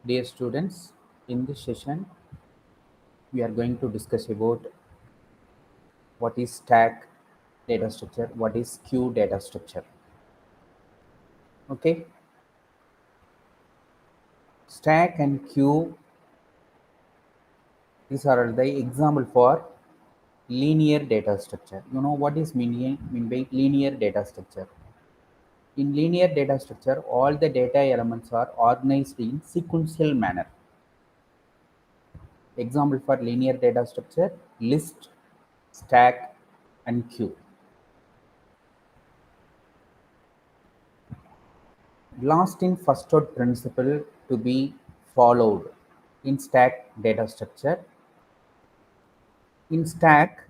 Dear students, in this session, we are going to discuss about what is stack data structure, what is queue data structure. Okay, stack and queue, these are the example for linear data structure. You know what is mean by linear data structure? In linear data structure, all the data elements are organized in sequential manner. Example for linear data structure: list, stack, and queue. Last in first out principle to be followed in stack data structure. In stack,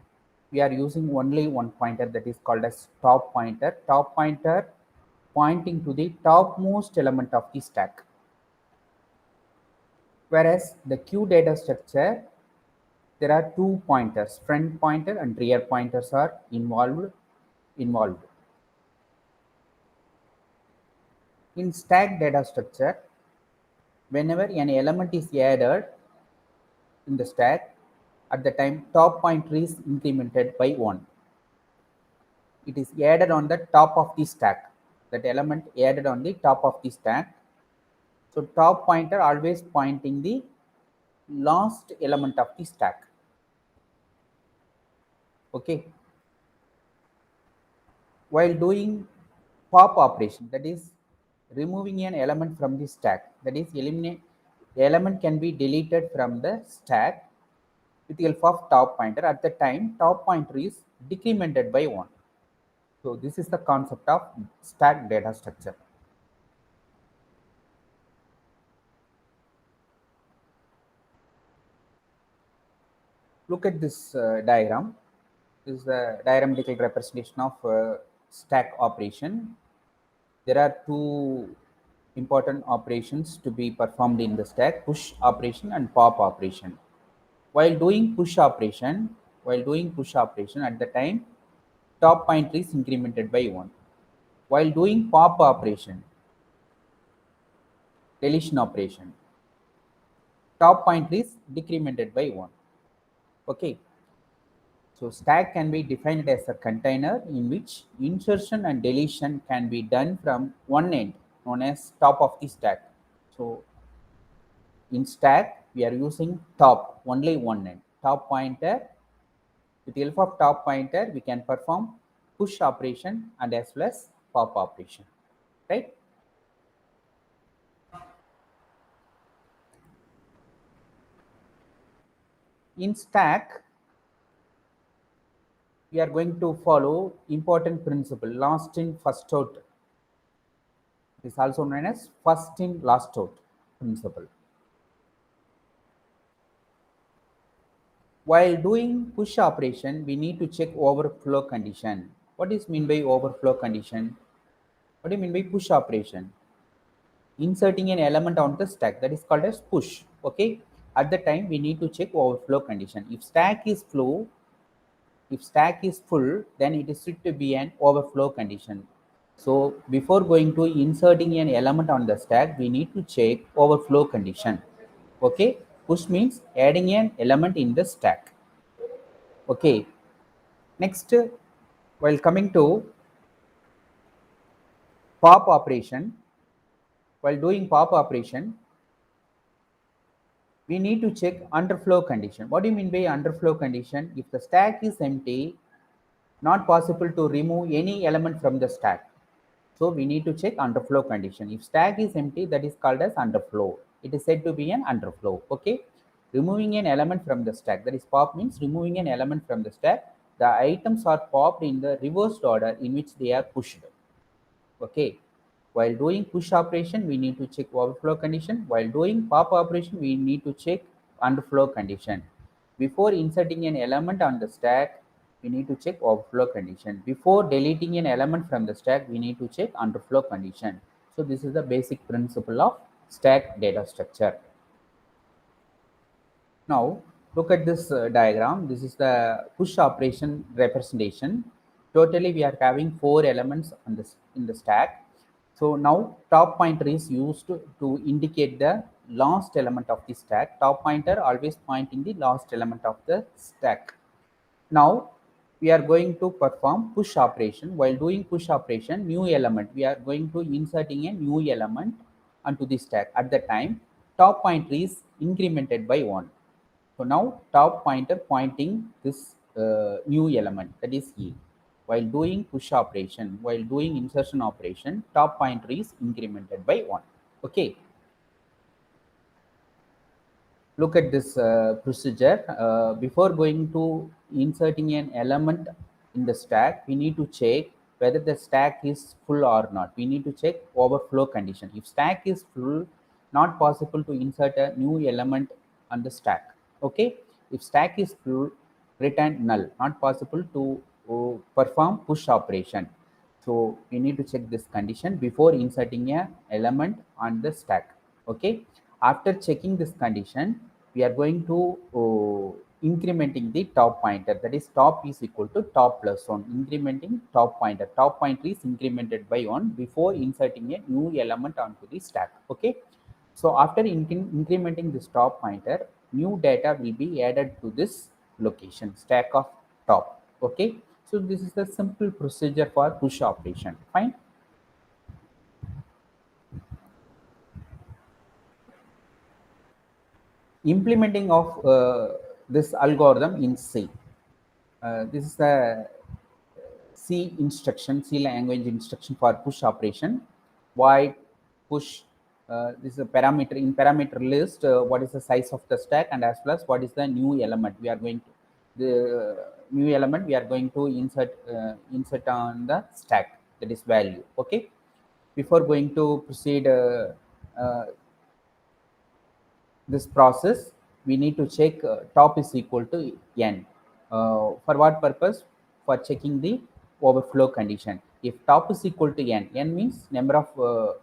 we are using only one pointer, that is called as top pointer. Top pointer pointing to the topmost element of the stack. Whereas the queue data structure, there are two pointers, front pointer and rear pointers are involved. In stack data structure, whenever an element is added in the stack, at the time top pointer is incremented by 1. It is added on the top of the stack. That element added on the top of the stack. So top pointer always pointing the last element of the stack. Okay. While doing pop operation, that is removing an element from the stack, that is eliminate element can be deleted from the stack with the help of top pointer. At the time top pointer is decremented by 1. So this is the concept of stack data structure. Look at this diagram. This is the diagrammatical representation of stack operation. There are two important operations to be performed in the stack: push operation and pop operation. While doing push operation, at the time top pointer is incremented by 1. While doing pop operation, deletion operation, top pointer is decremented by 1. Okay. So stack can be defined as a container in which insertion and deletion can be done from one end, known as top of the stack. So in stack, we are using top, only one end, top pointer. With the help of top pointer, we can perform push operation and as well as pop operation, right? In stack, we are going to follow important principle, last in first out. It is also known as first in last out principle. While doing push operation, we need to check overflow condition. What is mean by overflow condition? What do you mean by push operation? Inserting an element on the stack, that is called as push. Okay. At the time we need to check overflow condition. If stack is full, then it is said to be an overflow condition. So before going to inserting an element on the stack, we need to check overflow condition. Okay. Push means adding an element in the stack. Okay. Next, while coming to pop operation, while doing pop operation, we need to check underflow condition. What do you mean by underflow condition? If the stack is empty, not possible to remove any element from the stack. So we need to check underflow condition. If stack is empty, that is called as underflow. It is said to be an underflow. Okay. Removing an element from the stack, that is pop means removing an element from the stack. The items are popped in the reversed order in which they are pushed. Okay. While doing push operation, we need to check overflow condition. While doing pop operation, we need to check underflow condition. Before inserting an element on the stack, we need to check overflow condition. Before deleting an element from the stack, we need to check underflow condition. So this is the basic principle of stack data structure. Now look at this diagram. This is the push operation representation. Totally we are having 4 elements on this in the stack. So now top pointer is used to indicate the last element of the stack. Top pointer always pointing the last element of the stack. Now we are going to perform push operation. While doing push operation, new element, we are going to inserting a new element onto the stack. At the time, top pointer is incremented by 1. So now top pointer pointing this new element, that is E. While doing push operation, while doing insertion operation, top pointer is incremented by 1. Okay. Look at this procedure. Before going to inserting an element in the stack, we need to check whether the stack is full or not. We need to check overflow condition. If stack is full, not possible to insert a new element on the stack. Okay. If stack is full, return null, not possible to perform push operation. So we need to check this condition before inserting a element on the stack. Okay. After checking this condition, we are going to incrementing the top pointer, that is top is equal to top plus 1, incrementing top pointer. Top pointer is incremented by 1 before inserting a new element onto the stack. Okay. So after incrementing this top pointer, new data will be added to this location, stack of top. Okay. So this is the simple procedure for push operation. Fine. Implementing of this algorithm in C. This is the C instruction, C language instruction for push operation. Void push. This is a parameter in parameter list. What is the size of the stack, and as well as what is the new element we are going to new element we are going to insert on the stack, that is value. Okay. Before going to proceed uh, this process, we need to check top is equal to n. For what purpose? For checking the overflow condition. If top is equal to n, n means number of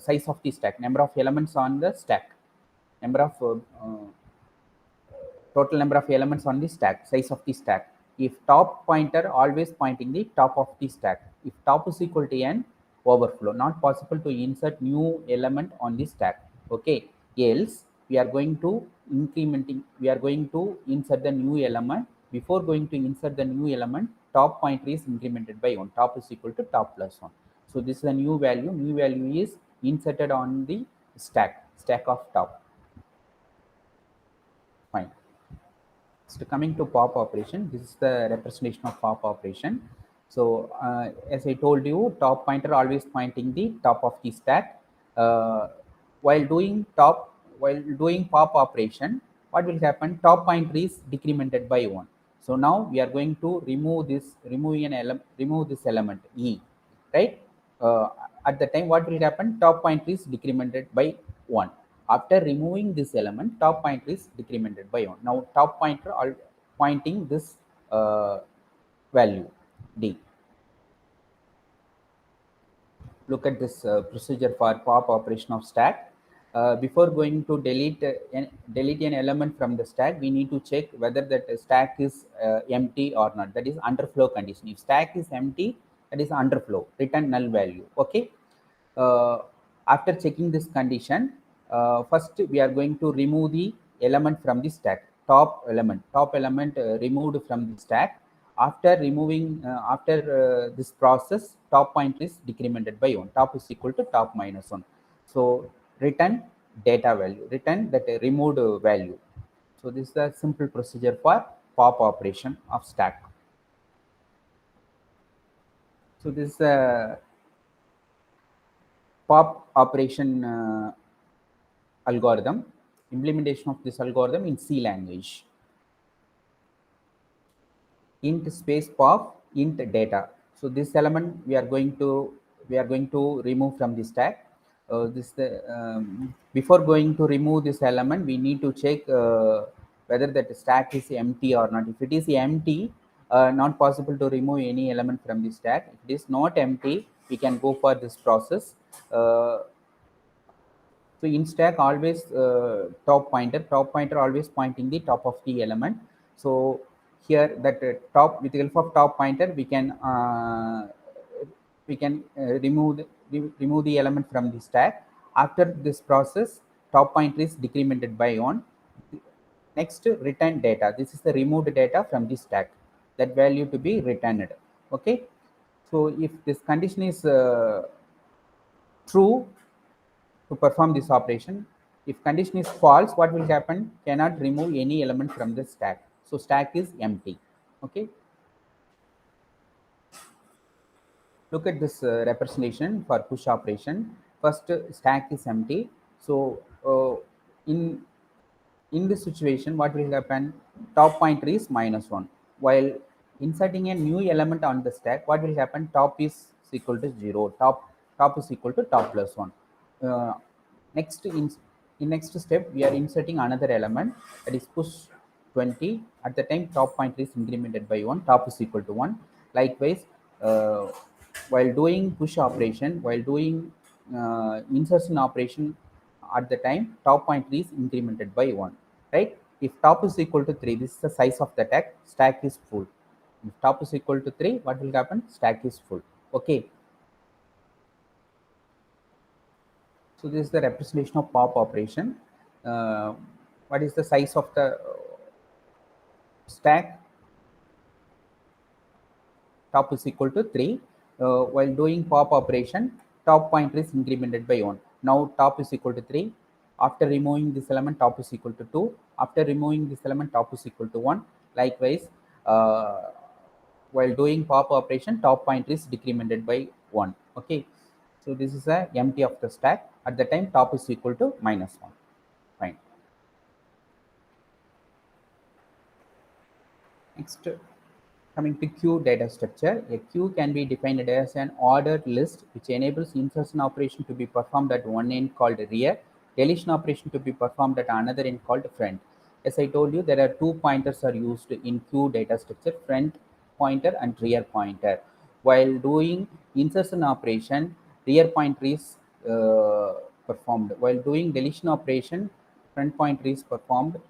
size of the stack, number of elements on the stack, number of total number of elements on the stack, size of the stack. If top pointer always pointing the top of the stack, if top is equal to n, overflow, not possible to insert new element on the stack. Okay. Else we are going to we are going to insert the new element. Before going to insert the new element, top pointer is incremented by 1. Top is equal to top plus 1. So this is a new value. New value is inserted on the stack of top. Fine. So coming to pop operation, this is the representation of pop operation. So as I told you, top pointer always pointing the top of the stack. Uh, while doing pop operation, what will happen? Top pointer is decremented by 1. So now we are going to remove this element E, right? Uh, at the time, what will happen? Top pointer is decremented by 1. After removing this element, top pointer is decremented by 1. Now top pointer pointing this value D. Look at this procedure for pop operation of stack. Before going to delete an element from the stack, we need to check whether that stack is empty or not. That is underflow condition. If stack is empty, that is underflow, return null value. Okay. uh, After checking this condition, first we are going to remove the element from the stack, top element removed from the stack. After removing, after this process, top pointer is decremented by 1. Top is equal to top minus 1. So return data value, return that removed value. So this is a simple procedure for pop operation of stack. So this is a pop operation algorithm, implementation of this algorithm in C language. Int space pop int data. So this element we are going to remove from the stack. Before going to remove this element, we need to check whether that stack is empty or not. If it is empty, not possible to remove any element from the stack. If it is not empty, we can go for this process. So in stack always top pointer always pointing the top of the element. So here that top, with the help of top pointer, we can remove the element from the stack. After this process, top pointer is decremented by 1. Next, return data. This is the removed data from the stack. That value to be returned. Okay. So if this condition is true to perform this operation, if condition is false, what will happen? Cannot remove any element from the stack. So stack is empty. Okay. Look at this representation for push operation. First, stack is empty. So in this situation, what will happen? Top pointer is -1. While inserting a new element on the stack, what will happen? Top is equal to 0. Top is equal to top plus 1. Uh, next, in next step, we are inserting another element, that is push 20. At the time top pointer is incremented by 1, top is equal to 1. Likewise, uh, while doing push operation, while doing insertion operation, at the time top pointer is incremented by 1, right? If top is equal to 3, this is the size of the stack is full. If top is equal to 3, what will happen? Stack is full. Okay. So this is the representation of pop operation. What is the size of the stack? Top is equal to 3. While doing pop operation, top pointer is incremented by 1. Now top is equal to 3. After removing this element, top is equal to 2. After removing this element, top is equal to 1. Likewise, while doing pop operation, top pointer is decremented by 1. Okay. So this is a empty of the stack. At the time top is equal to -1. Fine. Next, coming to queue data structure, a queue can be defined as an ordered list which enables insertion operation to be performed at one end called rear, deletion operation to be performed at another end called front. As I told you, there are two pointers are used in queue data structure, front pointer and rear pointer. While doing insertion operation, rear pointer is performed. While doing deletion operation, front pointer is performed.